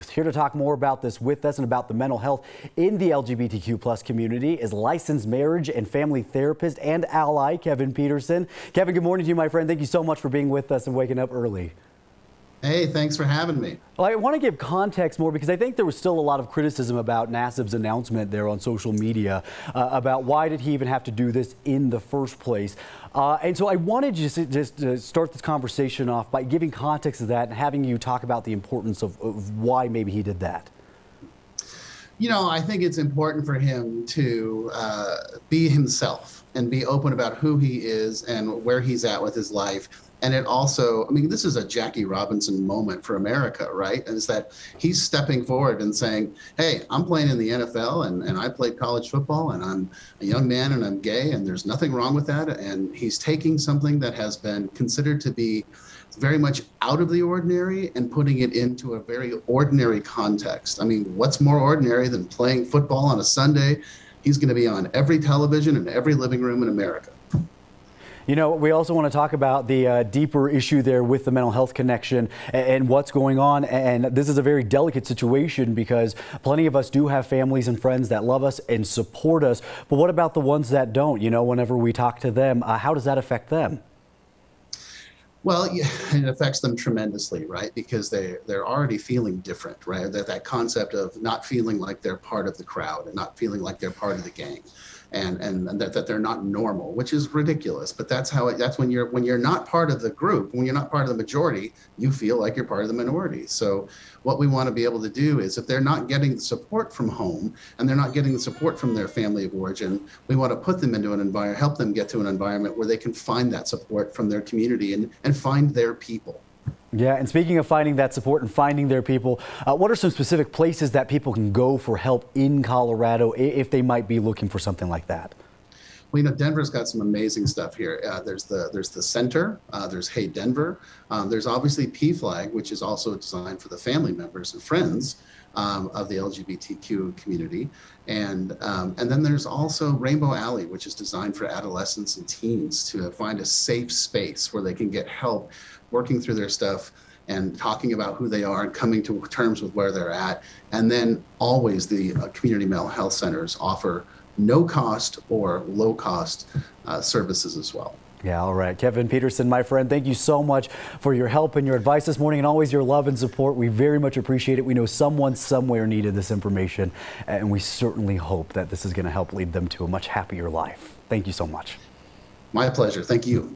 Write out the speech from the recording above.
Here to talk more about this with us and about the mental health in the LGBTQ plus community is licensed marriage and family therapist and ally Kevin Peterson. Kevin, good morning to you, my friend. Thank you so much for being with us and waking up early. Hey, thanks for having me. Well, I want to give context more because I think there was still a lot of criticism about Nassib's announcement there on social media about why did he even have to do this in the first place. And so I wanted just to start this conversation off by giving context to that and having you talk about the importance of why maybe he did that. You know, I think it's important for him to be himself and be open about who he is and where he's at with his life. And it also, I mean, this is a Jackie Robinson moment for America, right? And it's that he's stepping forward and saying, hey, I'm playing in the NFL and I played college football and I'm a young man and I'm gay and there's nothing wrong with that. And he's taking something that has been considered to be very much out of the ordinary and putting it into a very ordinary context. I mean, what's more ordinary than playing football on a Sunday? He's going to be on every television in every living room in America. You know, we also want to talk about the deeper issue there with the mental health connection and what's going on. And this is a very delicate situation because plenty of us do have families and friends that love us and support us. But what about the ones that don't? You know, whenever we talk to them, how does that affect them? Well, yeah, it affects them tremendously, right? Because they're already feeling different, right? That concept of not feeling like they're part of the crowd and not feeling like they're part of the gang. And that they're not normal, which is ridiculous. But that's when you're not part of the group, when you're not part of the majority, you feel like you're part of the minority. So what we want to be able to do is if they're not getting the support from home and they're not getting the support from their family of origin, we want to put them into an environment, help them get to an environment where they can find that support from their community and find their people. Yeah, and speaking of finding that support and finding their people, what are some specific places that people can go for help in Colorado if they might be looking for something like that? Well, you know, Denver's got some amazing stuff here. There's the center, there's Hey Denver, there's obviously PFLAG, which is also designed for the family members and friends of the LGBTQ community. And then there's also Rainbow Alley, which is designed for adolescents and teens to find a safe space where they can get help working through their stuff and talking about who they are and coming to terms with where they're at. And then always the community mental health centers offer no cost or low cost services as well. Yeah, all right. Kevin Peterson, my friend, thank you so much for your help and your advice this morning and always your love and support. We very much appreciate it. We know someone somewhere needed this information, and we certainly hope that this is going to help lead them to a much happier life. Thank you so much. My pleasure. Thank you.